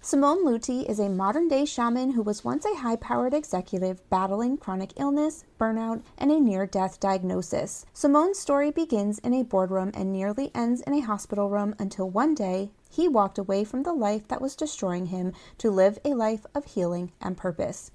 Simone Luthi is a modern-day shaman who was once a high-powered executive battling chronic illness, burnout, and a near-death diagnosis. Simone's story begins in a boardroom and nearly ends in a hospital room until one day, he walked away from the life that was destroying him to live a life of healing and purpose.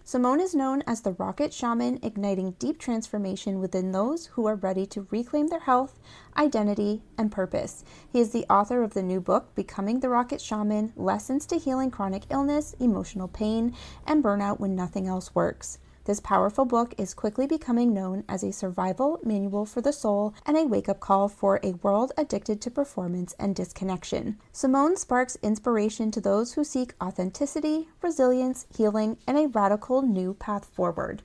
Simone is known as the Rocket Shaman, igniting deep transformation within those who are ready to reclaim their health, identity, and purpose. He is the author of the new book, Becoming the Rocket Shaman: Lessons to Healing Chronic Illness, Emotional Pain, and Burnout When Nothing Else Works. This powerful book is quickly becoming known as a survival manual for the soul and a wake-up call for a world addicted to performance and disconnection. Simone sparks inspiration to those who seek authenticity, resilience, healing, and a radical new path forward.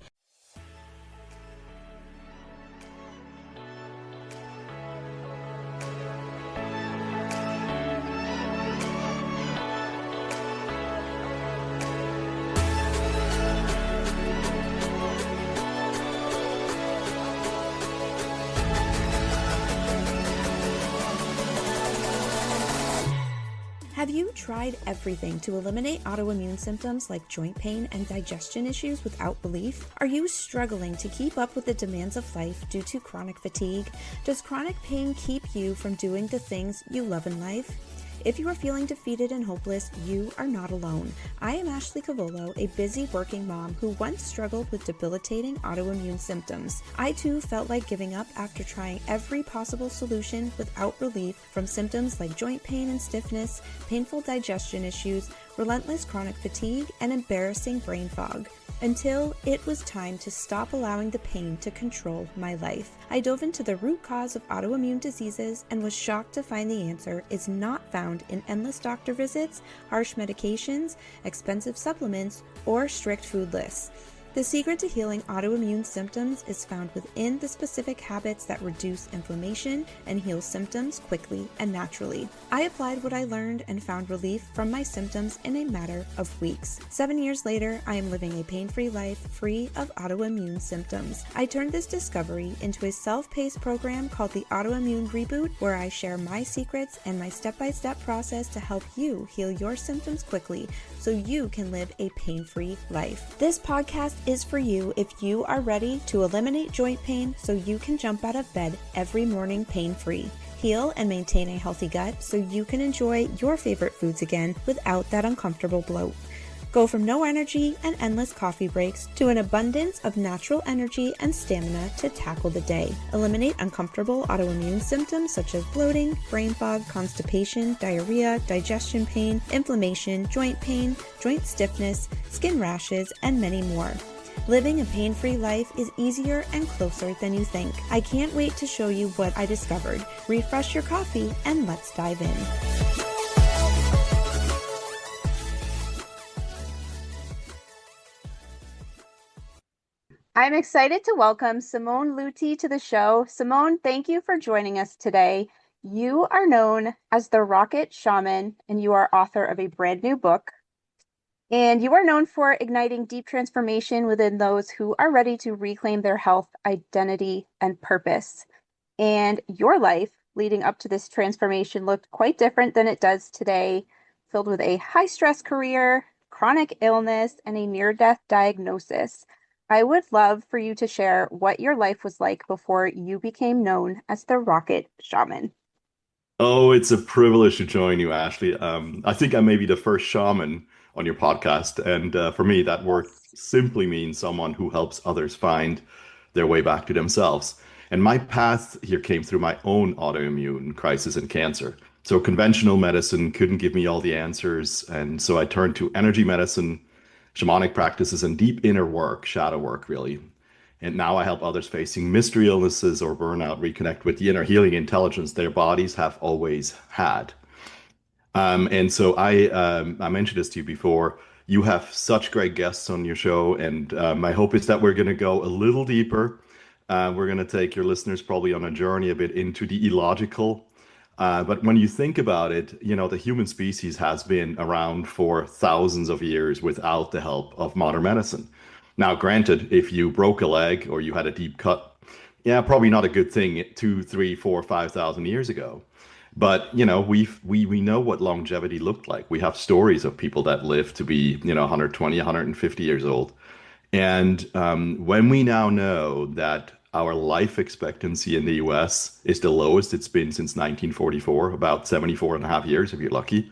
Have you tried everything to eliminate autoimmune symptoms like joint pain and digestion issues without relief? Are you struggling to keep up with the demands of life due to chronic fatigue? Does chronic pain keep you from doing the things you love in life? If you are feeling defeated and hopeless, you are not alone. I am Ashley Cavolo, a busy working mom who once struggled with debilitating autoimmune symptoms. I too felt like giving up after trying every possible solution without relief from symptoms like joint pain and stiffness, painful digestion issues, relentless chronic fatigue, and embarrassing brain fog. Until it was time to stop allowing the pain to control my life. I dove into the root cause of autoimmune diseases and was shocked to find the answer is not found in endless doctor visits, harsh medications, expensive supplements, or strict food lists. The secret to healing autoimmune symptoms is found within the specific habits that reduce inflammation and heal symptoms quickly and naturally. I applied what I learned and found relief from my symptoms in a matter of weeks. 7 years later, I am living a pain-free life free of autoimmune symptoms. I turned this discovery into a self-paced program called the Autoimmune Reboot, where I share my secrets and my step-by-step process to help you heal your symptoms quickly so you can live a pain-free life. This podcast is for you if you are ready to eliminate joint pain so you can jump out of bed every morning pain-free. Heal and maintain a healthy gut so you can enjoy your favorite foods again without that uncomfortable bloat. Go from no energy and endless coffee breaks to an abundance of natural energy and stamina to tackle the day. Eliminate uncomfortable autoimmune symptoms such as bloating, brain fog, constipation, diarrhea, digestion pain, inflammation, joint pain, joint stiffness, skin rashes, and many more. Living a pain-free life is easier and closer than you think. I can't wait to show you what I discovered. Refresh your coffee and let's dive in. I'm excited to welcome Simone Luthi to the show. Simone, thank you for joining us today. You are known as the Rocket Shaman, and you are author of a brand new book. And you are known for igniting deep transformation within those who are ready to reclaim their health, identity, and purpose. And your life leading up to this transformation looked quite different than it does today, filled with a high-stress career, chronic illness, and a near-death diagnosis. I would love for you to share what your life was like before you became known as the Rocket Shaman. Oh, it's a privilege to join you, Ashley. I think I may be the first shaman on your podcast. And for me, that word Yes. simply means someone who helps others find their way back to themselves. And my path here came through my own autoimmune crisis and cancer. So conventional medicine couldn't give me all the answers. And so I turned to energy medicine, shamanic practices, and deep inner work, shadow work, really. And now I help others facing mystery illnesses or burnout reconnect with the inner healing intelligence their bodies have always had. And so I mentioned this to you before. You have such great guests on your show, and my hope is that we're going to go a little deeper. We're going to take your listeners probably on a journey a bit into the illogical. But when you think about it, you know, the human species has been around for thousands of years without the help of modern medicine. Now, granted, if you broke a leg or you had a deep cut, yeah, probably not a good thing 2, 3, 4, 5,000 years ago. But we know what longevity looked like. We have stories of people that live to be 120, 150 years old. And when we now know that our life expectancy in the US is the lowest it's been since 1944, about 74 and a half years if you're lucky,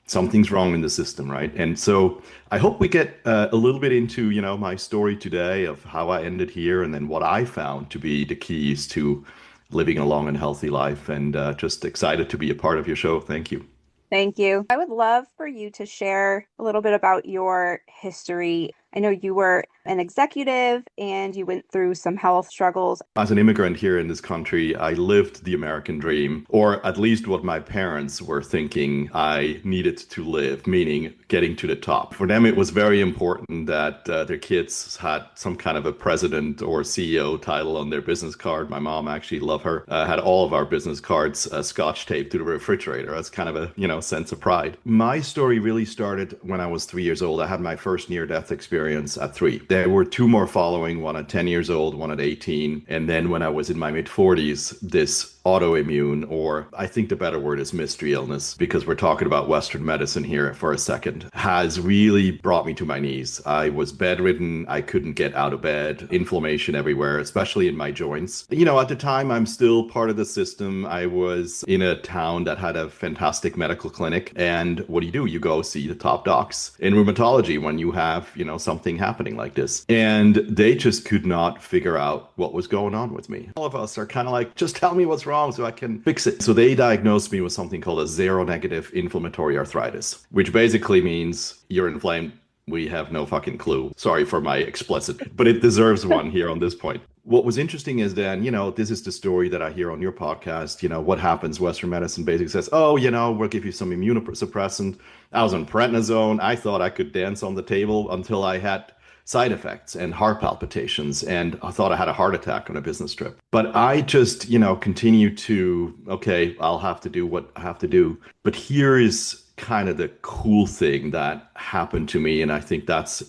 something's wrong in the system, right? And so I hope we get a little bit into, my story today of how I ended here and then what I found to be the keys to living a long and healthy life. And just excited to be a part of your show. Thank you. Thank you. I would love for you to share a little bit about your history. I know you were an executive and you went through some health struggles. As an immigrant here in this country, I lived the American dream, or at least what my parents were thinking I needed to live, meaning getting to the top. For them, it was very important that their kids had some kind of a president or CEO title on their business card. My mom, actually, love her, had all of our business cards scotch taped to the refrigerator. That's kind of a, sense of pride. My story really started when I was 3 years old. I had my first near-death experience at 3. There were two more following, one at 10 years old, one at 18. And then when I was in my mid 40s, this autoimmune, or I think the better word is mystery illness, because we're talking about Western medicine here for a second, has really brought me to my knees. I was bedridden. I couldn't get out of bed, inflammation everywhere, especially in my joints. At the time, I'm still part of the system. I was in a town that had a fantastic medical clinic. And what do? You go see the top docs in rheumatology when you have, something happening like this. And they just could not figure out what was going on with me. All of us are kind of like, just tell me what's wrong so I can fix it. So they diagnosed me with something called a seronegative inflammatory arthritis, which basically means you're inflamed. We have no fucking clue. Sorry for my explicit, but it deserves one here on this point. What was interesting is then, this is the story that I hear on your podcast. What happens? Western medicine basically says, oh, we'll give you some immunosuppressant. I was on prednisone. I thought I could dance on the table until I had side effects and heart palpitations, and I thought I had a heart attack on a business trip. But I just, continue to, okay, I'll have to do what I have to do. But here is kind of the cool thing that happened to me, and I think that's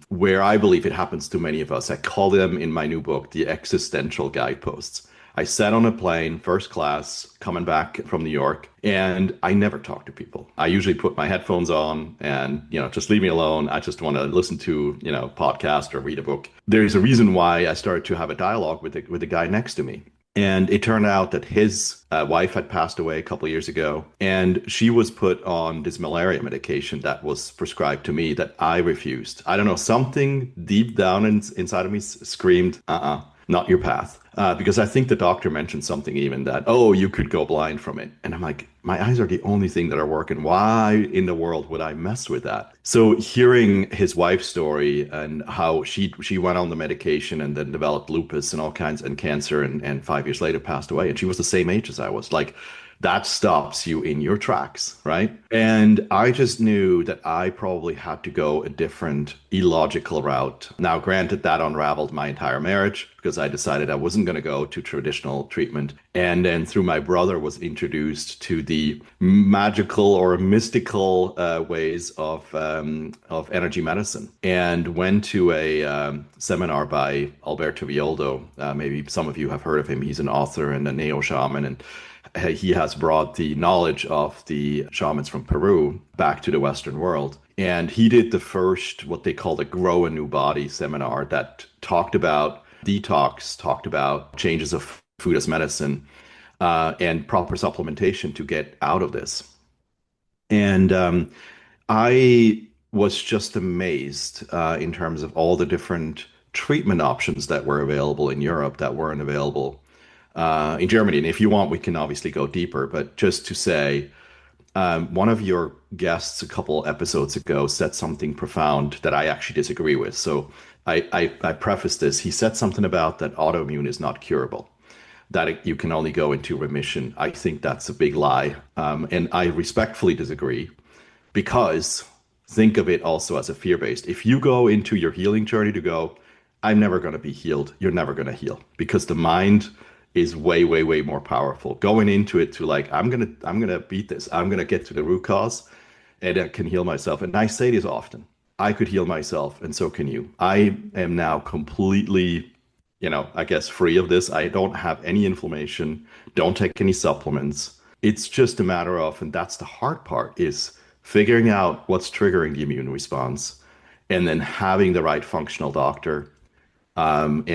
where I believe it happens to many of us. I call them in my new book the existential guideposts. I sat on a plane, first class, coming back from New York, and I never talk to people. I usually put my headphones on and, just leave me alone. I just want to listen to, podcast or read a book. There's a reason why I started to have a dialogue with the guy next to me. And it turned out that his wife had passed away a couple of years ago, and she was put on this malaria medication that was prescribed to me that I refused. I don't know, something deep down inside of me screamed, not your path. Because I think the doctor mentioned something even that, oh, you could go blind from it. And I'm like, my eyes are the only thing that are working. Why in the world would I mess with that? So hearing his wife's story and how she went on the medication and then developed lupus and all kinds and cancer and 5 years later passed away. And she was the same age as I was. Like, that stops you in your tracks, right? And I just knew that I probably had to go a different illogical route. Now, granted, that unraveled my entire marriage because I decided I wasn't going to go to traditional treatment. And then through my brother was introduced to the magical or mystical ways of energy medicine, and went to a seminar by Alberto Villoldo. Maybe some of you have heard of him. He's an author and a neo-shaman, and he has brought the knowledge of the shamans from Peru back to the Western world. And he did the first, what they call the Grow a New Body seminar that talked about detox, talked about changes of food as medicine, and proper supplementation to get out of this. And I was just amazed in terms of all the different treatment options that were available in Europe that weren't available in Germany. And if you want, we can obviously go deeper. But just to say, one of your guests a couple episodes ago said something profound that I actually disagree with. So I preface this. He said something about that autoimmune is not curable, that you can only go into remission. I think that's a big lie. And I respectfully disagree, because think of it also as a fear-based. If you go into your healing journey to go, I'm never going to be healed, you're never going to heal, because the mind is way, way, way more powerful. Going into it to like, I'm gonna beat this. I'm gonna get to the root cause, and I can heal myself. And I say this often: I could heal myself, and so can you. I am now completely, I guess, free of this. I don't have any inflammation. Don't take any supplements. It's just a matter of, and that's the hard part, is figuring out what's triggering the immune response and then having the right functional doctor and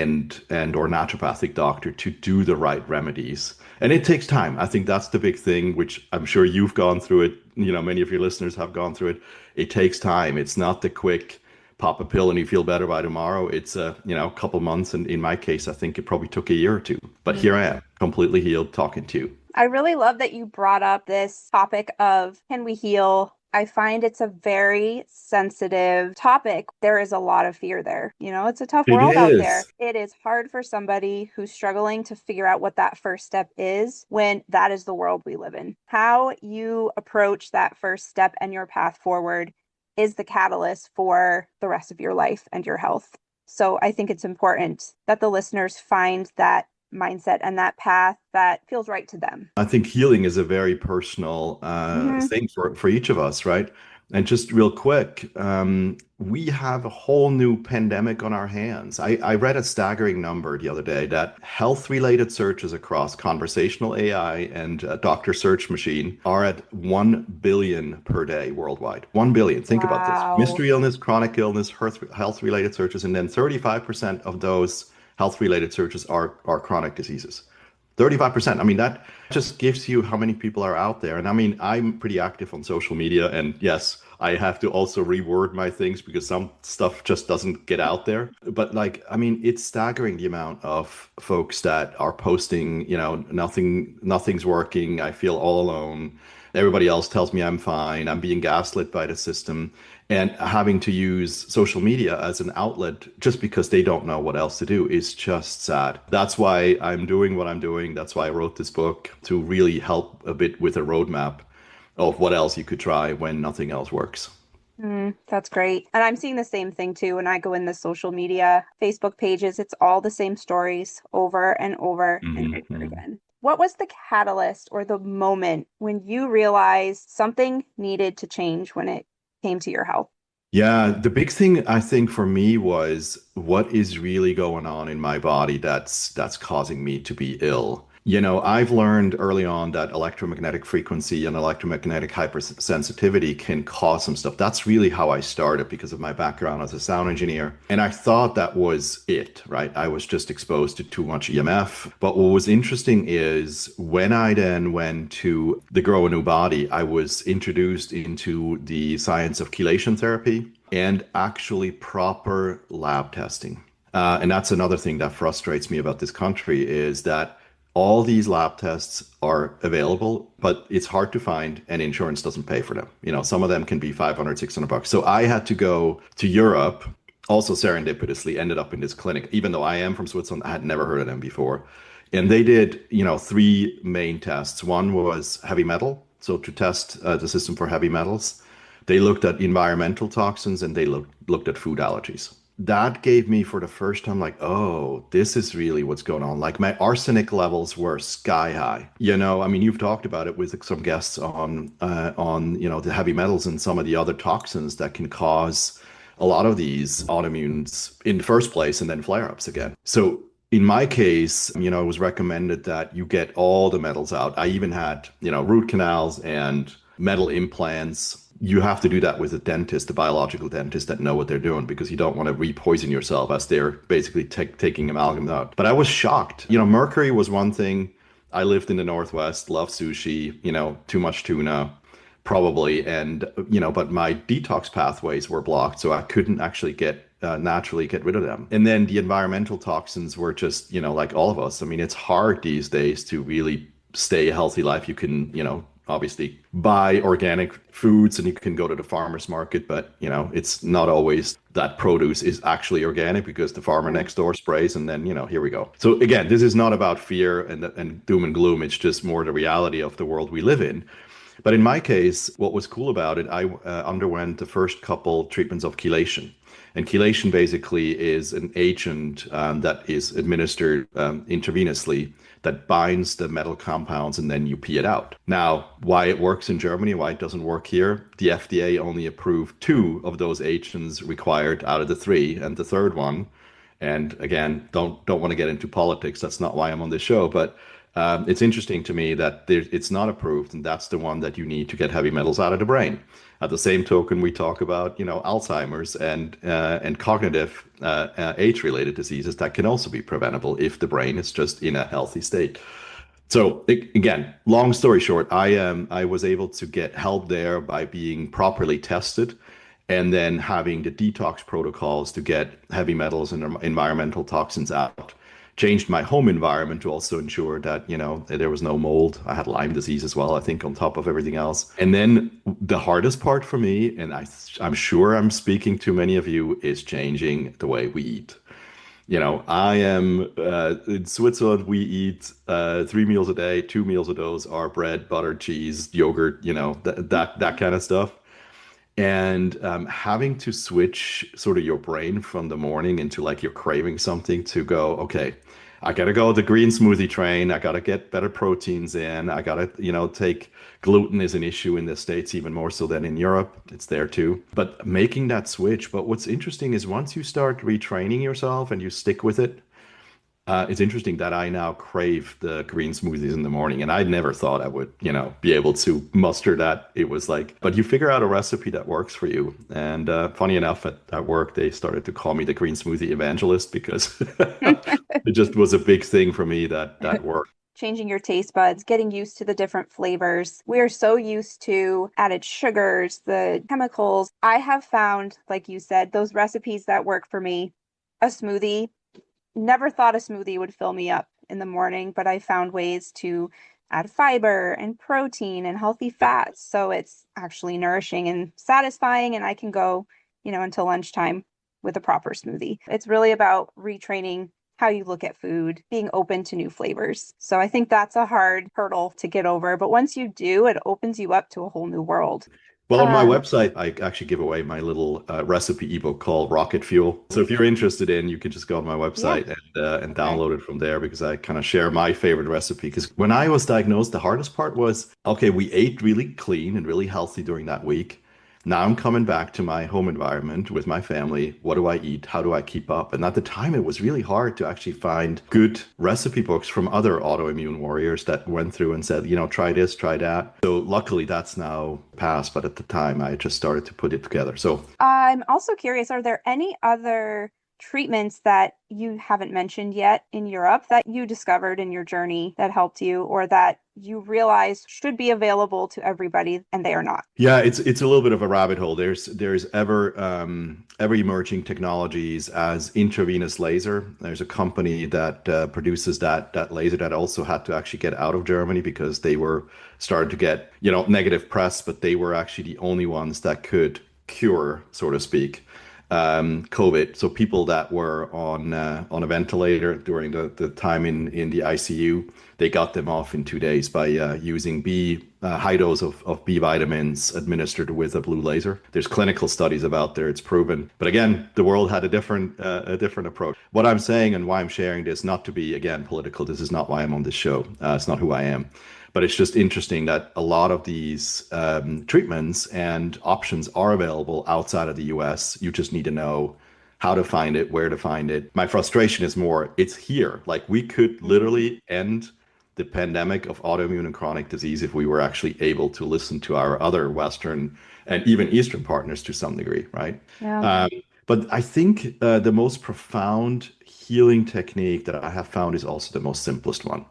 or naturopathic doctor to do the right remedies. And it takes time. I think that's the big thing, which I'm sure you've gone through it. You know, many of your listeners have gone through it. It takes time. It's not the quick pop a pill and you feel better by tomorrow. It's a, you know, couple months. And in my case, I think it probably took a year or two. But here I am, completely healed, talking to you. I really love that you brought up this topic of can we heal? I find it's a very sensitive topic. There is a lot of fear there. You know, it's a tough It world out there. is. It is hard for somebody who's struggling to figure out what that first step is when that is the world we live in. How you approach that first step and your path forward is the catalyst for the rest of your life and your health. So I think it's important that the listeners find that mindset and that path that feels right to them. I think healing is a very personal Hmm. thing for each of us, right? And just real quick, we have a whole new pandemic on our hands. I read a staggering number the other day that health-related searches across conversational AI and doctor search machine are at 1 billion per day worldwide. 1 billion. Think about this. Wow. Mystery illness, chronic illness, health-related searches, and then 35% of those health-related searches are chronic diseases. 35%. I mean, that just gives you how many people are out there. And I mean, I'm pretty active on social media. And yes, I have to also reword my things because some stuff just doesn't get out there. But like, I mean, it's staggering the amount of folks that are posting, you know, nothing's working. I feel all alone. Everybody else tells me I'm fine. I'm being gaslit by the system and having to use social media as an outlet just because they don't know what else to do is just sad. That's why I'm doing what I'm doing. That's why I wrote this book to really help a bit with a roadmap of what else you could try when nothing else works. That's great. And I'm seeing the same thing too. When I go in the social media, Facebook pages, it's all the same stories over and over and over Mhm. again. What was the catalyst or the moment when you realized something needed to change when it came to your health? Yeah, the big thing I think for me was what is really going on in my body that's causing me to be ill. You know, I've learned early on that electromagnetic frequency and electromagnetic hypersensitivity can cause some stuff. That's really how I started because of my background as a sound engineer. And I thought that was it, right? I was just exposed to too much EMF. But what was interesting is when I then went to the Grow a New Body, I was introduced into the science of chelation therapy and actually proper lab testing. And that's another thing that frustrates me about this country is that all these lab tests are available, but it's hard to find and insurance doesn't pay for them. You know, some of them can be 500, $600. So I had to go to Europe, also serendipitously ended up in this clinic, even though I am from Switzerland, I had never heard of them before. And they did, you know, three main tests. One was heavy metal. So to test the system for heavy metals, they looked at environmental toxins and they looked at food allergies. That gave me for the first time like, oh, this is really what's going on. Like my arsenic levels were sky high. You know, I mean, you've talked about it with some guests on you know the heavy metals and some of the other toxins that can cause a lot of these autoimmunes in the first place and then flare-ups again. So in my case, you know, it was recommended that you get all the metals out. I even had, you know, root canals and metal implants. You have to do that with a dentist, a biological dentist that know what they're doing because you don't want to re-poison yourself as they're basically taking amalgam out. But I was shocked. You know, mercury was one thing. I lived in the Northwest, love sushi, you know, too much tuna, probably. And, you know, but my detox pathways were blocked. So I couldn't actually naturally get rid of them. And then the environmental toxins were just, you know, like all of us. I mean, it's hard these days to really stay a healthy life. You can, you know, obviously buy organic foods and you can go to the farmer's market, but you know, it's not always that produce is actually organic because the farmer Mm. next door sprays and then, you know, here we go. So again, this is not about fear and doom and gloom. It's just more the reality of the world we live in. But in my case, what was cool about it, I underwent the first couple treatments of chelation. And chelation basically is an agent that is administered intravenously that binds the metal compounds and then you pee it out. Now, why it works in Germany, why it doesn't work here, the FDA only approved two of those agents required out of the three, and the third one, and again, don't want to get into politics. That's not why I'm on this show, but It's interesting to me that it's not approved, and that's the one that you need to get heavy metals out of the brain. At the same token, we talk about, Alzheimer's and cognitive age-related diseases that can also be preventable if the brain is just in a healthy state. So again, long story short, I was able to get help there by being properly tested and then having the detox protocols to get heavy metals and environmental toxins out. Changed my home environment to also ensure that, there was no mold. I had Lyme disease as well, I think, on top of everything else. And then the hardest part for me, and I'm sure I'm speaking to many of you, is changing the way we eat. I am in Switzerland. We eat 3 meals a day. 2 meals of those are bread, butter, cheese, yogurt. That kind of stuff. And having to switch sort of your brain from the morning into like you're craving something to go, okay, I gotta go the green smoothie train. I gotta get better proteins in. I gotta, take gluten is an issue in the States even more so than in Europe. It's there too. But making that switch. But what's interesting is once you start retraining yourself and you stick with it, it's interesting that I now crave the green smoothies in the morning, and I never thought I would, be able to muster that. It was like, but you figure out a recipe that works for you. And funny enough, at work, they started to call me the green smoothie evangelist because it just was a big thing for me that worked. Changing your taste buds, getting used to the different flavors. We are so used to added sugars, the chemicals. I have found, like you said, those recipes that work for me. A smoothie, never thought a smoothie would fill me up in the morning, but I found ways to add fiber and protein and healthy fats. So it's actually nourishing and satisfying, and I can go, until lunchtime with a proper smoothie. It's really about retraining how you look at food, being open to new flavors. So I think that's a hard hurdle to get over. But once you do, it opens you up to a whole new world. Well, on my Um, website, I actually give away my little recipe ebook called Rocket Fuel. So if you're interested in, you can just go on my yeah. website and Okay. download it from there because I kind of share my favorite recipe. Because when I was diagnosed, the hardest part was, okay, we ate really clean and really healthy during that week. Now I'm coming back to my home environment with my family. What do I eat? How do I keep up? And at the time, it was really hard to actually find good recipe books from other autoimmune warriors that went through and said, try this, try that. So luckily, that's now passed. But at the time, I just started to put it together. So I'm also curious, are there any other treatments that you haven't mentioned yet in Europe that you discovered in your journey that helped you or that you realized should be available to everybody and they are not? yeah, it's a little bit of a rabbit hole. There's ever emerging technologies as intravenous laser. There's a company that produces that laser that also had to actually get out of Germany because they were starting to get negative press, but they were actually the only ones that could cure, so to speak, COVID. So people that were on a ventilator during the time in the ICU, they got them off in 2 days by using high dose of B vitamins administered with a blue laser. There's clinical studies about there; it's proven. But again, the world had a different approach. What I'm saying and why I'm sharing this, not to be again political. This is not why I'm on this show. It's not who I am. But it's just interesting that a lot of these treatments and options are available outside of the US. You just need to know how to find it, where to find it. My frustration is more, it's here. Like we could Mhm. literally end the pandemic of autoimmune and chronic disease if we were actually able to listen to our other Western and even Eastern partners to some degree, right? Yeah. Um, but I think the most profound healing technique that I have found is also the most simplest one.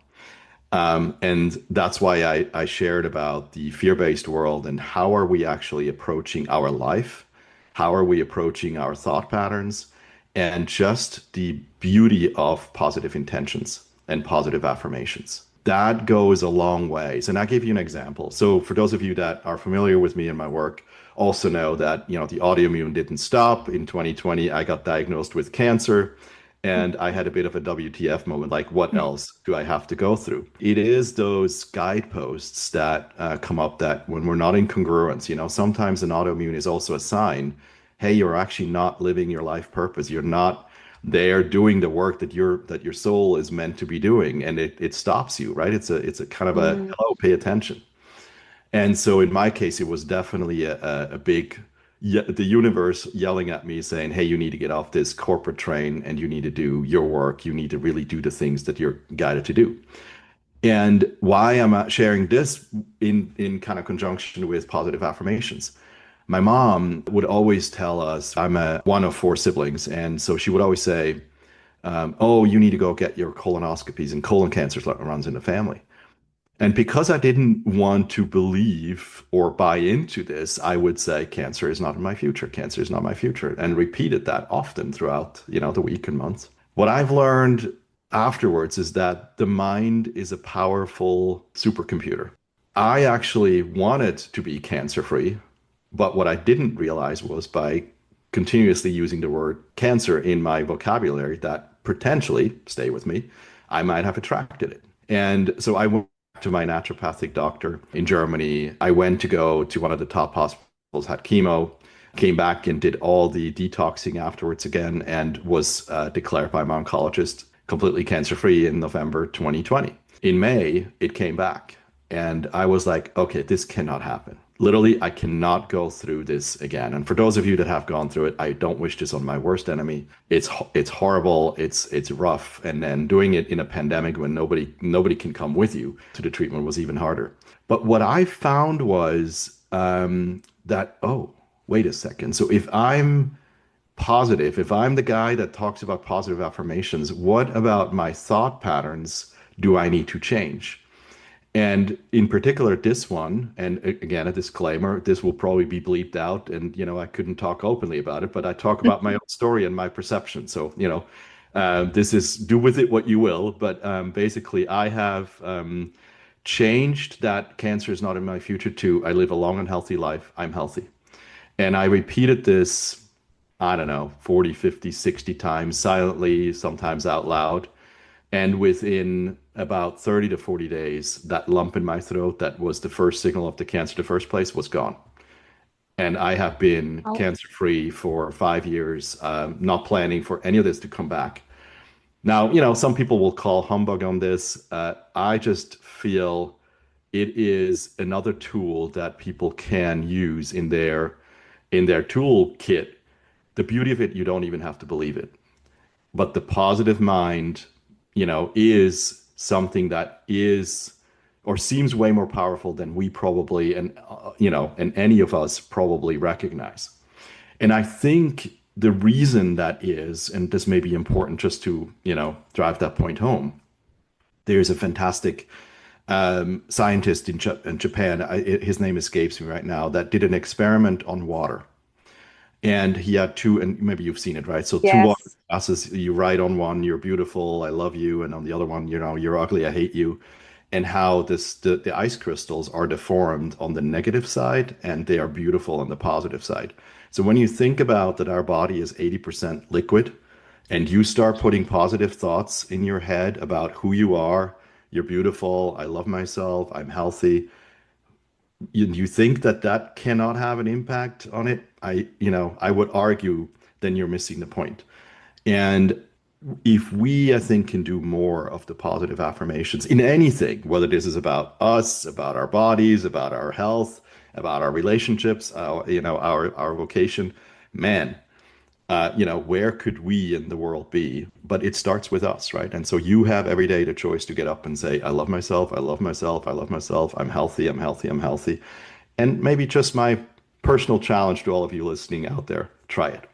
And that's why I shared about the fear-based world and how are we actually approaching our life? How are we approaching our thought patterns? And just the beauty of positive intentions and positive affirmations. That goes a long ways. And I'll give you an example. So for those of you that are familiar with me and my work, also know that, the autoimmune didn't stop. In 2020, I got diagnosed with cancer. And I had a bit of a WTF moment, like, what else do I have to go through? It is those guideposts that come up that when we're not in congruence, sometimes an autoimmune is also a sign, hey, you're actually not living your life purpose. You're not there doing the work that your soul is meant to be doing, and it stops you, right? It's a kind of a Mm. hello, pay attention. And so in my case, it was definitely a big, the universe yelling at me saying, hey, you need to get off this corporate train and you need to do your work. You need to really do the things that you're guided to do. And why I'm sharing this in kind of conjunction with positive affirmations. My mom would always tell us, I'm one of four siblings, and so she would always say, "Oh, you need to go get your colonoscopies, and colon cancer runs in the family." And because I didn't want to believe or buy into this, I would say, "Cancer is not in my future. Cancer is not my future," and repeated that often throughout, the week and months. What I've learned afterwards is that the mind is a powerful supercomputer. I actually wanted to be cancer free, but what I didn't realize was by continuously using the word cancer in my vocabulary that potentially, stay with me, I might have attracted it. And so I went to my naturopathic doctor in Germany. I went to go to one of the top hospitals, had chemo, came back and did all the detoxing afterwards again, and was declared by my oncologist completely cancer free in November 2020. In May, it came back. And I was like, okay, this cannot happen. Literally, I cannot go through this again. And for those of you that have gone through it, I don't wish this on my worst enemy. It's horrible. It's rough. And then doing it in a pandemic when nobody can come with you to the treatment was even harder. But what I found was that, oh, wait a second. So if I'm positive, if I'm the guy that talks about positive affirmations, what about my thought patterns do I need to change? And in particular, this one, and again, a disclaimer, this will probably be bleeped out, and I couldn't talk openly about it, but I talk about my own story and my perception. So, this is do with it what you will. But basically, I have changed that cancer is not in my future to I live a long and healthy life. I'm healthy. And I repeated this, I don't know, 40, 50, 60 times silently, sometimes out loud. And within about 30 to 40 days, that lump in my throat that was the first signal of the cancer in the first place was gone. And I have been Oh, cancer free for 5 years, not planning for any of this to come back. Now, some people will call humbug on this. I just feel it is another tool that people can use in their toolkit. The beauty of it, you don't even have to believe it. But the positive mind, is something that is or seems way more powerful than we probably and any of us probably recognize. And I think the reason that is, and this may be important just to, drive that point home, there's a fantastic scientist in Japan, his name escapes me right now, that did an experiment on water. And he had two, and maybe you've seen it, right? So two water yes. glasses, you write on one, you're beautiful, I love you, and on the other one, you're ugly, I hate you. And how the ice crystals are deformed on the negative side and they are beautiful on the positive side. So when you think about that our body is 80% liquid and you start putting positive thoughts in your head about who you are, you're beautiful, I love myself, I'm healthy, you think that that cannot have an impact on it, I would argue then you're missing the point. And if we, I think, can do more of the positive affirmations in anything, whether this is about us, about our bodies, about our health, about our relationships, our vocation, man, where could we in the world be? But it starts with us, right? And so you have every day the choice to get up and say, I love myself, I love myself, I love myself, I'm healthy, I'm healthy, I'm healthy. And maybe just my personal challenge to all of you listening out there, try it.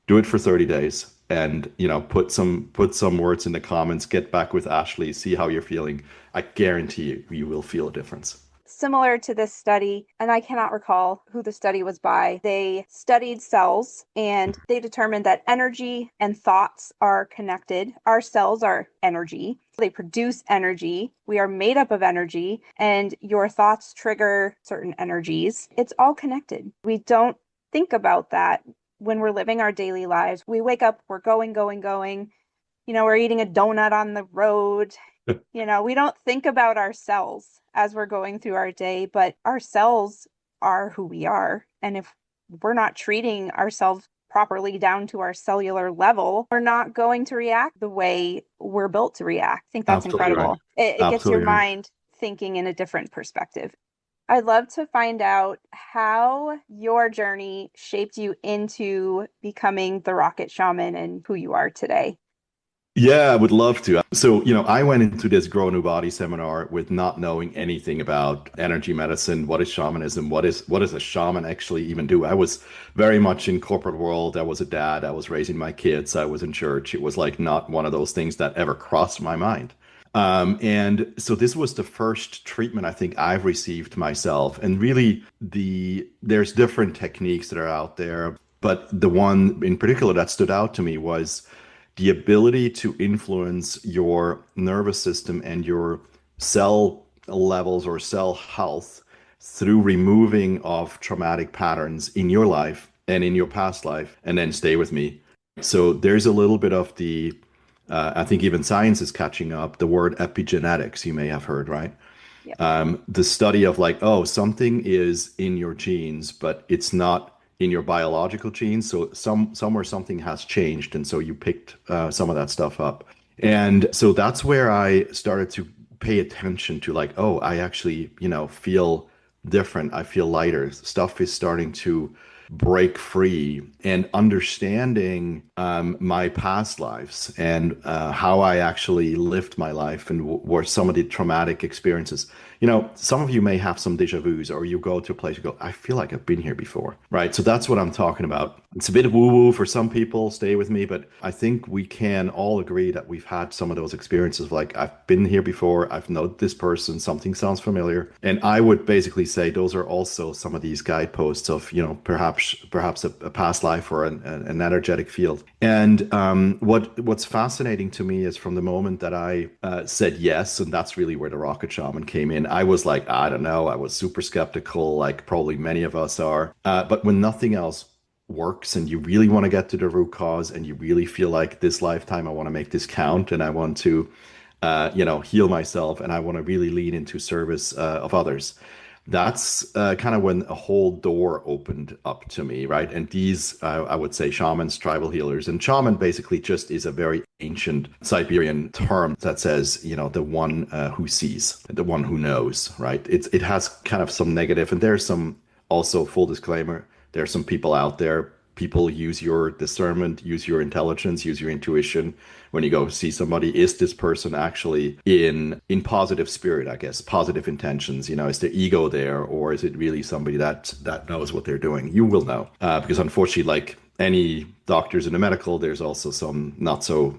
Do it for 30 days and, put some words in the comments, get back with Ashley, see how you're feeling. I guarantee you will feel a difference. Similar to this study, and I cannot recall who the study was by, they studied cells and they determined that energy and thoughts are connected. Our cells are energy. They produce energy. We are made up of energy, and your thoughts trigger certain energies. It's all connected. We don't think about that when we're living our daily lives. We wake up, we're going, going, going. We're eating a donut on the road. We don't think about ourselves as we're going through our day, but our cells are who we are. And if we're not treating ourselves properly down to our cellular level, we're not going to react the way we're built to react. I think that's Absolutely right. incredible. It gets your Absolutely right. mind thinking in a different perspective. I'd love to find out how your journey shaped you into becoming the rocket shaman and who you are today. Yeah, I would love to. So, I went into this Grow a New Body seminar with not knowing anything about energy medicine. What is shamanism? What does a shaman actually even do? I was very much in corporate world. I was a dad. I was raising my kids. I was in church. It was like not one of those things that ever crossed my mind. And so this was the first treatment I think I've received myself. And really, there's different techniques that are out there, but the one in particular that stood out to me was the ability to influence your nervous system and your cell levels or cell health through removing of traumatic patterns in your life and in your past life, and then stay with me. So there's a little bit of I think even science is catching up, the word epigenetics, you may have heard, right? Yep. The study of like, oh, something is in your genes, but it's not in your biological genes. So somewhere something has changed, and so you picked some of that stuff up. And so that's where I started to pay attention to like, oh, I actually, feel different. I feel lighter. Stuff is starting to break free and understanding my past lives and how I actually lived my life and were some of the traumatic experiences. Some of you may have some deja vus, or you go to a place, you go, I feel like I've been here before, right? So that's what I'm talking about. It's a bit of woo-woo for some people, stay with me, but I think we can all agree that we've had some of those experiences of like, I've been here before, I've known this person, something sounds familiar. And I would basically say those are also some of these guideposts of, perhaps a past life or an energetic field. And what's fascinating to me is from the moment that I said yes, and that's really where the Rocket Shaman came in. I was like, I don't know, I was super skeptical, like probably many of us are. But when nothing else works and you really want to get to the root cause and you really feel like this lifetime, I want to make this count and I want to, heal myself and I want to really lean into service of others. That's kind of when a whole door opened up to me, right? And these, I would say, shamans, tribal healers, and shaman basically just is a very ancient Siberian term that says, the one who sees, the one who knows, right? It has kind of some negative, and there's some also full disclaimer. There are some people out there. People use your discernment, use your intelligence, use your intuition when you go see somebody. Is this person actually in positive spirit, I guess, positive intentions? Is the ego there, or is it really somebody that knows what they're doing? You will know, because unfortunately, like any doctors in the medical, there's also some not so,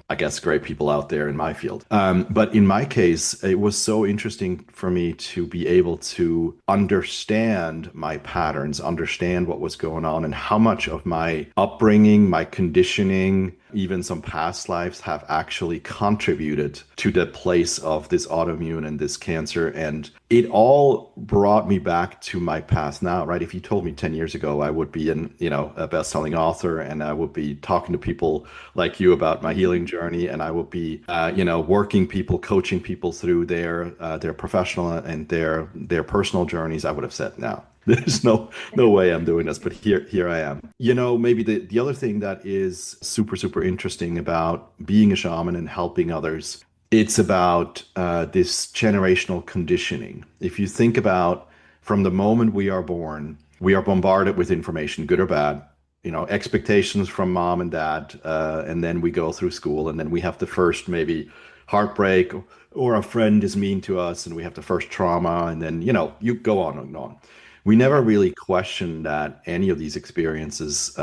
I guess, great people out there in my field. But in my case, it was so interesting for me to be able to understand my patterns, understand what was going on, and how much of my upbringing, my conditioning, even some past lives have actually contributed to the place of this autoimmune and this cancer. And it all brought me back to my past now, right? If you told me 10 years ago, I would be a best-selling author and I would be talking to people like you about my healing journey. And I would be, working people, coaching people through their professional and their personal journeys, I would have said, no. There's no way I'm doing this, but here I am. Maybe the other thing that is super, super interesting about being a shaman and helping others, it's about this generational conditioning. If you think about from the moment we are born, we are bombarded with information, good or bad, expectations from mom and dad, and then we go through school, and then we have the first maybe heartbreak, or a friend is mean to us, and we have the first trauma, and then you go on and on. We never really questioned that any of these experiences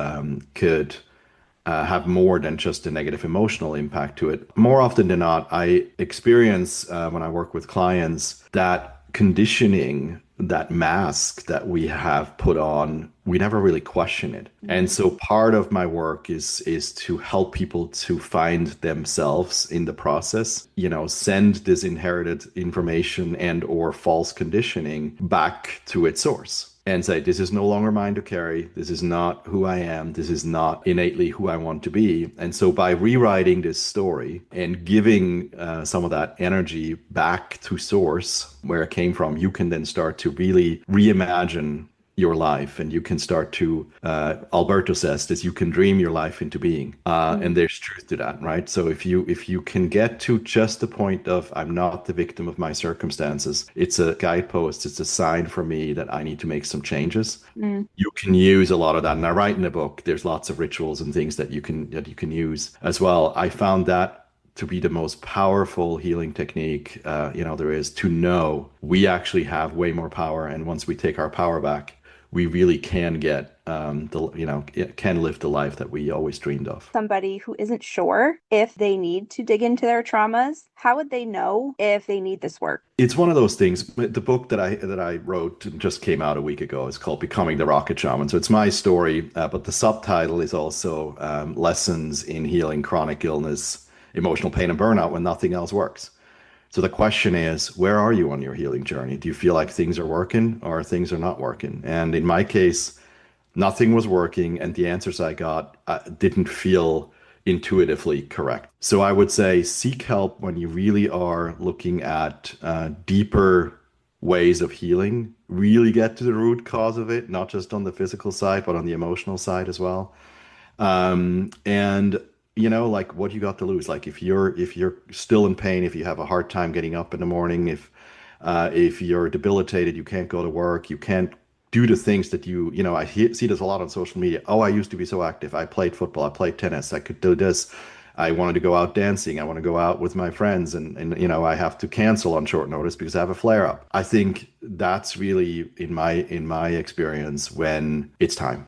could have more than just a negative emotional impact to it. More often than not, I experience when I work with clients that conditioning, that mask that we have put on, we never really question it. And so part of my work is to help people to find themselves in the process, send this inherited information and or false conditioning back to its source and say, this is no longer mine to carry. This is not who I am. This is not innately who I want to be. And so by rewriting this story and giving some of that energy back to source where it came from, you can then start to really reimagine your life, and you can start to, Alberto says this, you can dream your life into being. And there's truth to that, right? So if you can get to just the point of I'm not the victim of my circumstances, it's a guidepost, it's a sign for me that I need to make some changes. Mm. You can use a lot of that. And I write in the book, there's lots of rituals and things that you can use as well. I found that to be the most powerful healing technique, there is, to know we actually have way more power. And once we take our power back, we really can get can live the life that we always dreamed of. Somebody who isn't sure if they need to dig into their traumas, how would they know if they need this work? It's one of those things. The book that I wrote just came out a week ago. It's called Becoming the Rocket Shaman. So it's my story, but the subtitle is also Lessons in Healing Chronic Illness, Emotional Pain, and Burnout When Nothing Else Works. So the question is, where are you on your healing journey? Do you feel like things are working or things are not working? And in my case, nothing was working, and the answers I got didn't feel intuitively correct. So I would say seek help when you really are looking at deeper ways of healing, really get to the root cause of it, not just on the physical side, but on the emotional side as well. And like, what you got to lose? Like, if you're still in pain, if you have a hard time getting up in the morning, if you're debilitated, you can't go to work, you can't do the things that see this a lot on social media. Oh, I used to be so active. I played football, I played tennis, I could do this. I wanted to go out dancing. I want to go out with my friends, and I have to cancel on short notice because I have a flare up. I think that's really, in my experience, when it's time.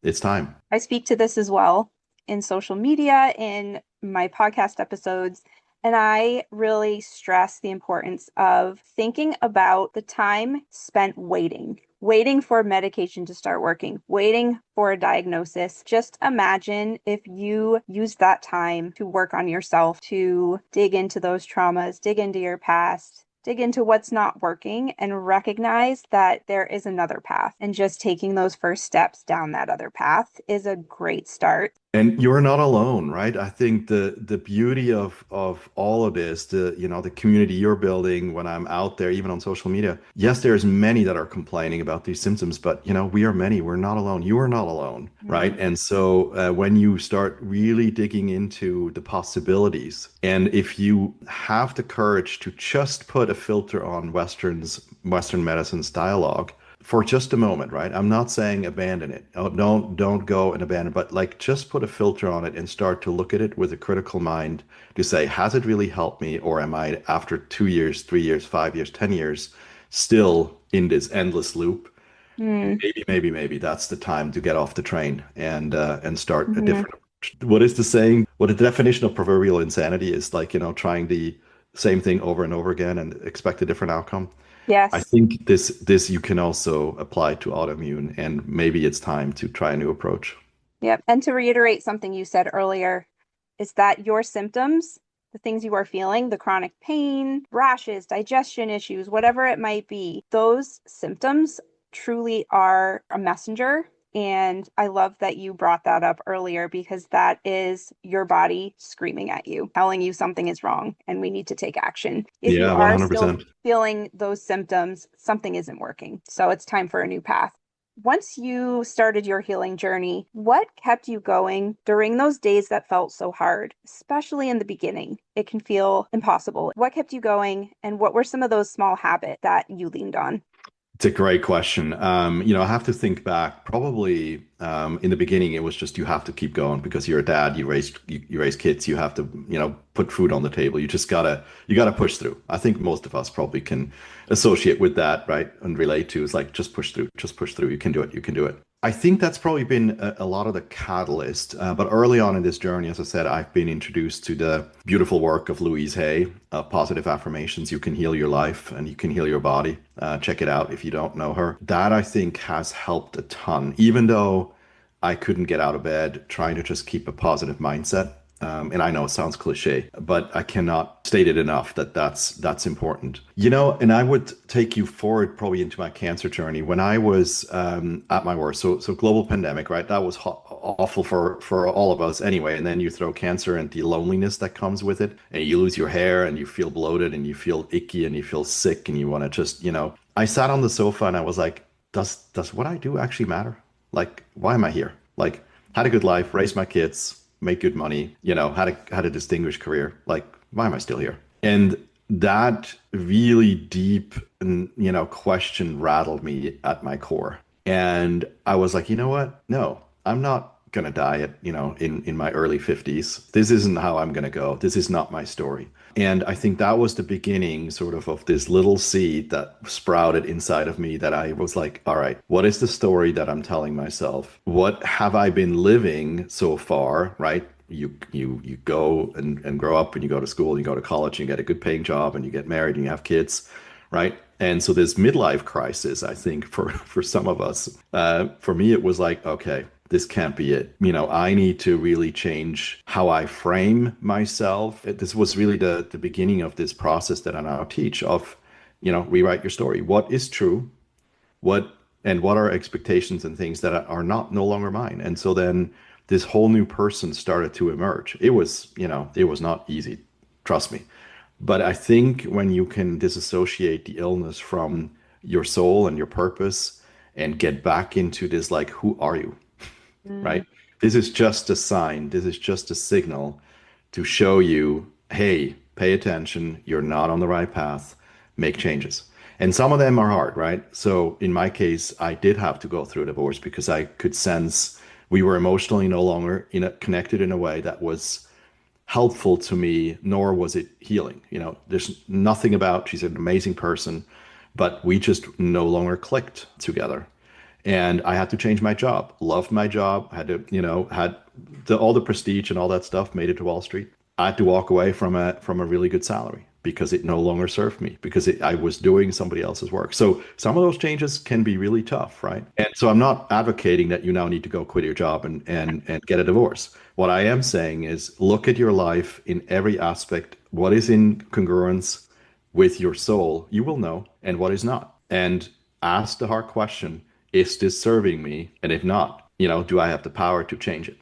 It's time. I speak to this as well in social media, in my podcast episodes, and I really stress the importance of thinking about the time spent waiting for medication to start working, waiting for a diagnosis. Just imagine if you used that time to work on yourself, to dig into those traumas, dig into your past, dig into what's not working, and recognize that there is another path. And just taking those first steps down that other path is a great start. And you're not alone, right? I think the beauty of all of this, the community you're building when I'm out there, even on social media. Yes, there's many that are complaining about these symptoms, but we are many. We're not alone. You are not alone, right? And so when you start really digging into the possibilities, and if you have the courage to just put a filter on Western medicine's dialogue for just a moment, right? I'm not saying abandon it. Oh, don't go and abandon, but like, just put a filter on it and start to look at it with a critical mind to say, has it really helped me, or am I, after 2 years, 3 years, 5 years, 10 years, still in this endless loop? Maybe that's the time to get off the train and start a different approach. What is the saying? What the definition of proverbial insanity is, like, trying the same thing over and over again and expect a different outcome. I Yes. think this you can also apply to autoimmune, and maybe it's time to try a new approach. Yep. And to reiterate something you said earlier, is that your symptoms, the things you are feeling, the chronic pain, rashes, digestion issues, whatever it might be, those symptoms truly are a messenger. And I love that you brought that up earlier, because that is your body screaming at you, telling you something is wrong and we need to take action. If you Yeah, are still 100%. feeling those symptoms, something isn't working. So it's time for a new path. Once you started your healing journey, what kept you going during those days that felt so hard, especially in the beginning? It can feel impossible. What kept you going, and what were some of those small habits that you leaned on? It's a great question. I have to think back. Probably in the beginning, it was just, you have to keep going because you're a dad. You raise kids. You have to put food on the table. You gotta push through. I think most of us probably can associate with that, right? And relate to, it's like, just push through. Just push through. You can do it. You can do it. I think that's probably been a lot of the catalyst. But early on in this journey, as I said, I've been introduced to the beautiful work of Louise Hay, Positive Affirmations. You can heal your life and you can heal your body. Check it out if you don't know her. That, I think, has helped a ton, even though I couldn't get out of bed, trying to just keep a positive mindset. And I know it sounds cliche, but I cannot state it enough that that's important. And I would take you forward probably into my cancer journey when I was at my worst. So global pandemic, right? That was awful for all of us anyway. And then you throw cancer and the loneliness that comes with it, and you lose your hair and you feel bloated and you feel icky and you feel sick and you want to just, I sat on the sofa and I was like, does what I do actually matter? Like, why am I here? Like, had a good life, raised my kids, make good money, had a distinguished career. Like, why am I still here? And that really deep, question rattled me at my core. And I was like, you know what? No, I'm not gonna die at, in my early 50s. This isn't how I'm gonna go. This is not my story. And I think that was the beginning of this little seed that sprouted inside of me that I was like, all right, what is the story that I'm telling myself? What have I been living so far, right? You go and grow up and you go to school, and you go to college, and you get a good paying job, and you get married and you have kids, right? And so this midlife crisis, I think for some of us, for me, it was like, okay, this can't be it. I need to really change how I frame myself. This was really the beginning of this process that I now teach of, rewrite your story. What is true? What are expectations and things that are not no longer mine? And so then this whole new person started to emerge. It was not easy, trust me. But I think when you can disassociate the illness from your soul and your purpose and get back into this, like, who are you, Mm, right? This is just a sign. This is just a signal to show you, hey, pay attention. You're not on the right path. Make changes. And some of them are hard, right? So in my case, I did have to go through a divorce because I could sense we were emotionally no longer connected in a way that was helpful to me, nor was it healing. There's nothing about, she's an amazing person, but we just no longer clicked together. And I had to change my job. Loved my job. Had to, had all the prestige and all that stuff, made it to Wall Street. I had to walk away from a really good salary because it no longer served me, because I was doing somebody else's work. So some of those changes can be really tough, right? And so I'm not advocating that you now need to go quit your job and get a divorce. What I am saying is look at your life in every aspect. What is in congruence with your soul, you will know, and what is not. And ask the hard question, is this serving me? And if not, do I have the power to change it?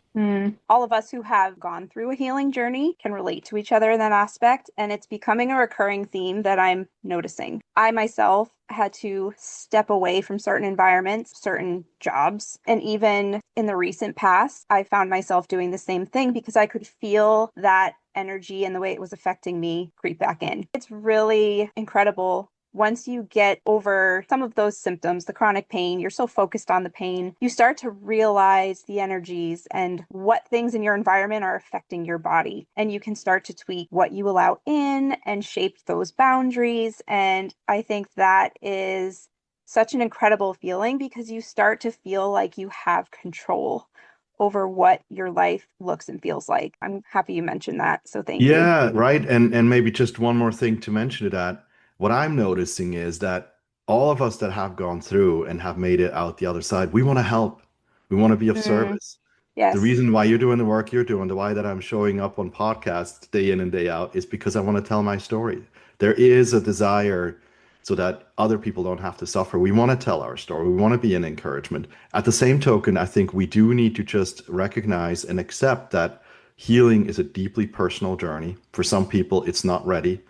All of us who have gone through a healing journey can relate to each other in that aspect, and it's becoming a recurring theme that I'm noticing. I myself had to step away from certain environments, certain jobs, and even in the recent past, I found myself doing the same thing because I could feel that energy and the way it was affecting me creep back in. It's really incredible. Once you get over some of those symptoms, the chronic pain, you're so focused on the pain, you start to realize the energies and what things in your environment are affecting your body. And you can start to tweak what you allow in and shape those boundaries. And I think that is such an incredible feeling because you start to feel like you have control over what your life looks and feels like. I'm happy you mentioned that. So thank you. Yeah, right. And maybe just one more thing to mention to that. What I'm noticing is that all of us that have gone through and have made it out the other side, we want to help. We want to be of Mm, service. The yes. reason why you're doing the work you're doing, the why that I'm showing up on podcasts day in and day out is because I want to tell my story. There is a desire so that other people don't have to suffer. We want to tell our story. We want to be an encouragement. At the same token, I think we do need to just recognize and accept that healing is a deeply personal journey. For some people, it's not ready.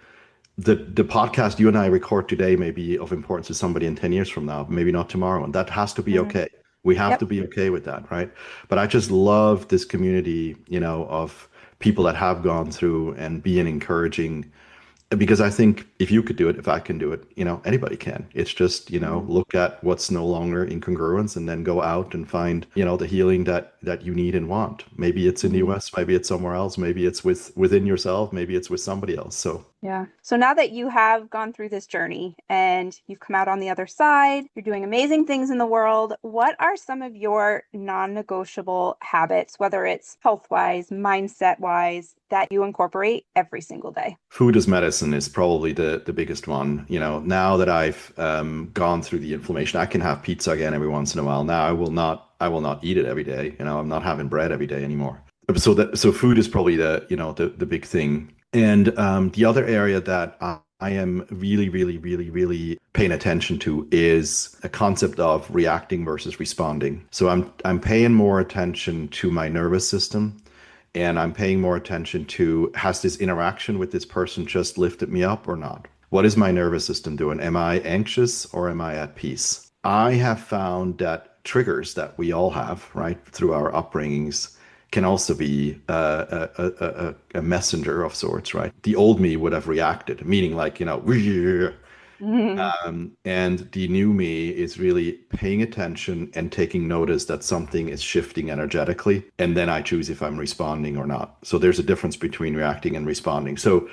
The podcast you and I record today may be of importance to somebody in 10 years from now, maybe not tomorrow. And that has to be Mm, okay. We have yep. to be okay with that, right? But I just love this community, of people that have gone through and being encouraging, because I think if you could do it, if I can do it, anybody can. It's just, Mm, look at what's no longer in congruence and then go out and find, the healing that you need and want. Maybe it's in the mm. US, maybe it's somewhere else, maybe it's within yourself, maybe it's with somebody else. So Yeah. So now that you have gone through this journey and you've come out on the other side, you're doing amazing things in the world, what are some of your non-negotiable habits, whether it's health-wise, mindset-wise, that you incorporate every single day? food as medicine is probably the biggest one. Now that I've gone through the inflammation, I can have pizza again every once in a while. Now I will not eat it every day. I'm not having bread every day anymore. So food is probably the big thing. And the other area that I am really, really, really, really paying attention to is a concept of reacting versus responding. So I'm paying more attention to my nervous system, and I'm paying more attention to, has this interaction with this person just lifted me up or not? What is my nervous system doing? Am I anxious or am I at peace? I have found that triggers that we all have, right, through our upbringings, can also be a messenger of sorts, right? The old me would have reacted, meaning like, Mhm. and the new me is really paying attention and taking notice that something is shifting energetically. And then I choose if I'm responding or not. So there's a difference between reacting and responding. So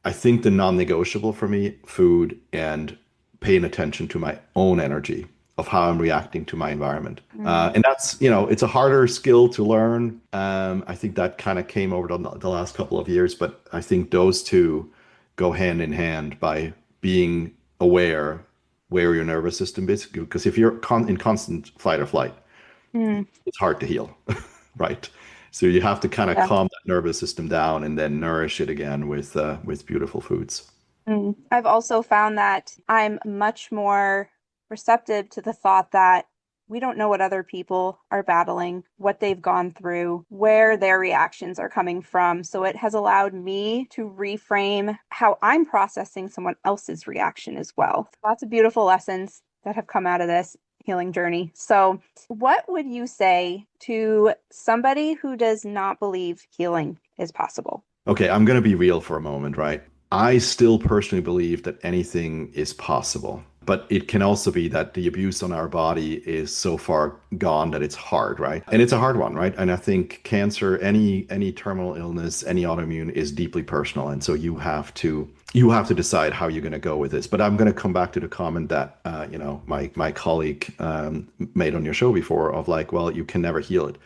I think the non-negotiable for me, food and paying attention to my own energy of how I'm reacting to my environment. Mm. And that's, it's a harder skill to learn. I think that kind of came over the last couple of years, but I think those two go hand in hand by being aware where your nervous system is. Because if you're in constant fight or flight, Mm. it's hard to heal, right? So you have to kind of Yeah. calm that nervous system down and then nourish it again with beautiful foods. Mm. I've also found that I'm much more receptive to the thought that we don't know what other people are battling, what they've gone through, where their reactions are coming from. So it has allowed me to reframe how I'm processing someone else's reaction as well. Lots of beautiful lessons that have come out of this healing journey. So, what would you say to somebody who does not believe healing is possible? Okay, I'm going to be real for a moment, right? I still personally believe that anything is possible, but it can also be that the abuse on our body is so far gone that it's hard, right? And it's a hard one, right? And I think cancer, any terminal illness, any autoimmune is deeply personal, and so you have to decide how you're going to go with this. But I'm going to come back to the comment that my colleague made on your show before of like, well, you can never heal it.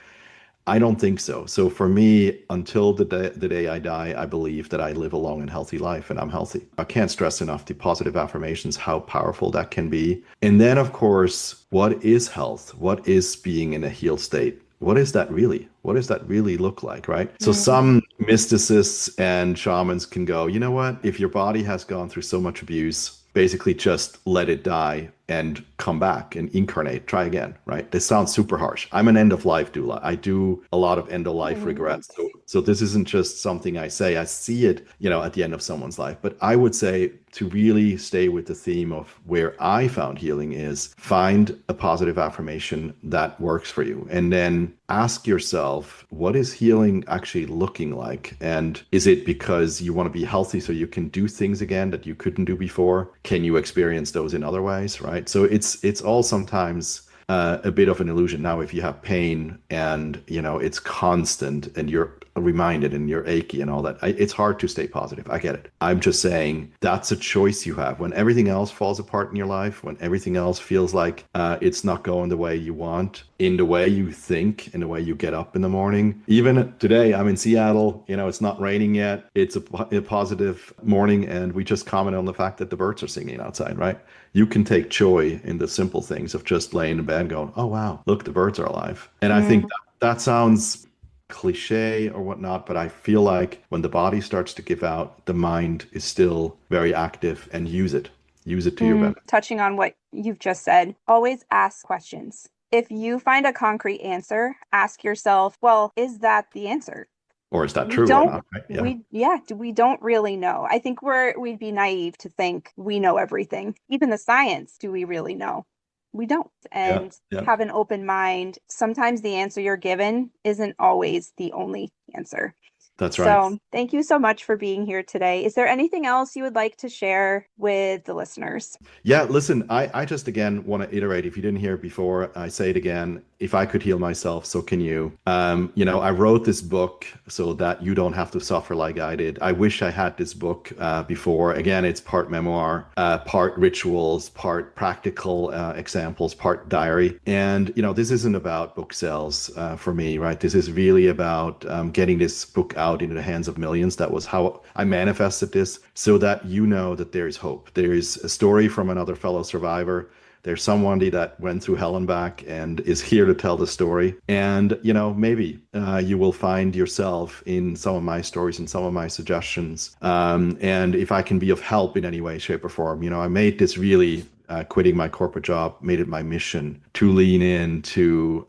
I don't think so. So for me, until the day I die, I believe that I live a long and healthy life and I'm healthy. I can't stress enough the positive affirmations, how powerful that can be. And then, of course, what is health? What is being in a healed state? What is that really? What does that really look like, right? So Mm. some mysticists and shamans can go, you know what? If your body has gone through so much abuse, basically just let it die and come back and incarnate, try again, right? This sounds super harsh. I'm an end of life doula. I do a lot of end of life Mm. regrets. So this isn't just something I say. I see it, at the end of someone's life. But I would say to really stay with the theme of where I found healing is find a positive affirmation that works for you. And then ask yourself, what is healing actually looking like? And is it because you want to be healthy so you can do things again that you couldn't do before? Can you experience those in other ways, right? So it's all sometimes a bit of an illusion. Now, if you have pain and it's constant and you're reminded and you're achy and all that, it's hard to stay positive. I get it. I'm just saying that's a choice you have. When everything else falls apart in your life, when everything else feels like it's not going the way you want, in the way you think, in the way you get up in the morning. Even today, I'm in Seattle. It's not raining yet. It's a positive morning, and we just comment on the fact that the birds are singing outside, right? You can take joy in the simple things of just laying in bed and going, oh, wow, look, the birds are alive. And I think Mm. that sounds cliche or whatnot, but I feel like when the body starts to give out, the mind is still very active and use it. Use it to your Mm. benefit. Touching on what you've just said, always ask questions. If you find a concrete answer, ask yourself, well, is that the answer? Or is that We true or don't, not? Right? Yeah. we don't really know. I think we'd be naive to think we know everything. Even the science, do we really know? We don't. Yeah. And Yeah. have an open mind. Sometimes the answer you're given isn't always the only answer. That's right. So, thank you so much for being here today. Is there anything else you would like to share with the listeners? Yeah, listen, I just again want to iterate. If you didn't hear it before, I say it again. If I could heal myself, so can you. I wrote this book so that you don't have to suffer like I did. I wish I had this book before. Again, it's part memoir, part rituals, part practical examples, part diary. And, this isn't about book sales for me, right? This is really about getting this book out into the hands of millions. That was how I manifested this so that you know that there is hope. There is a story from another fellow survivor. There's somebody that went through hell and back and is here to tell the story. And, maybe you will find yourself in some of my stories and some of my suggestions. And if I can be of help in any way, shape, or form, I made this really quitting my corporate job, made it my mission to lean into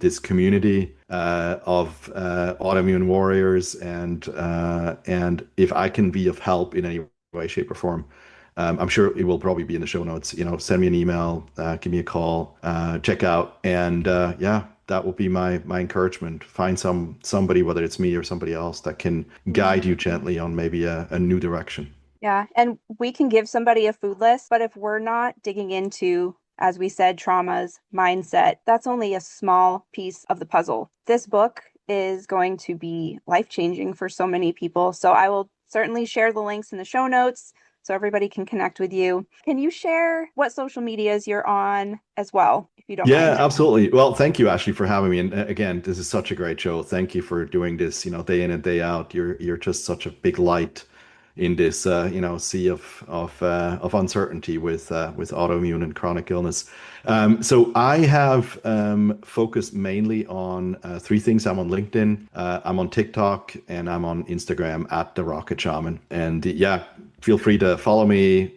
this community of autoimmune warriors, and if I can be of help in any way, shape, or form, I'm sure it will probably be in the show notes. Send me an email, give me a call, check out, and yeah, that will be my encouragement. Find somebody, whether it's me or somebody else, that can guide you gently on maybe a new direction. Yeah. And we can give somebody a food list, but if we're not digging into, as we said, traumas, mindset, that's only a small piece of the puzzle. This book is going to be life-changing for so many people. So I will certainly share the links in the show notes so everybody can connect with you. Can you share what social medias you're on as well, if you don't Yeah, mind? absolutely. Well, thank you, Ashley, for having me. And again, this is such a great show. Thank you for doing this, day in and day out. You're just such a big light in this, sea of uncertainty with autoimmune and chronic illness. So I have focused mainly on three things. I'm on LinkedIn, I'm on TikTok, and I'm on Instagram at the Rocket Shaman. And yeah, feel free to follow me,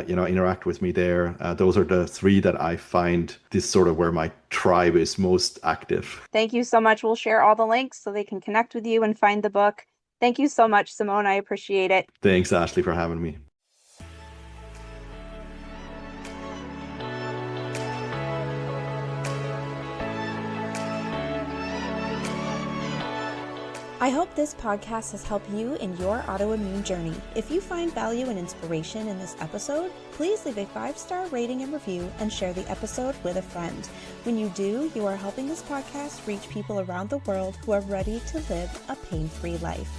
interact with me there. Those are the three that I find this sort of where my tribe is most active. Thank you so much. We'll share all the links so they can connect with you and find the book. Thank you so much, Simone. I appreciate it. Thanks, Ashley, for having me. I hope this podcast has helped you in your autoimmune journey. If you find value and inspiration in this episode, please leave a 5-star rating and review and share the episode with a friend. When you do, you are helping this podcast reach people around the world who are ready to live a pain-free life.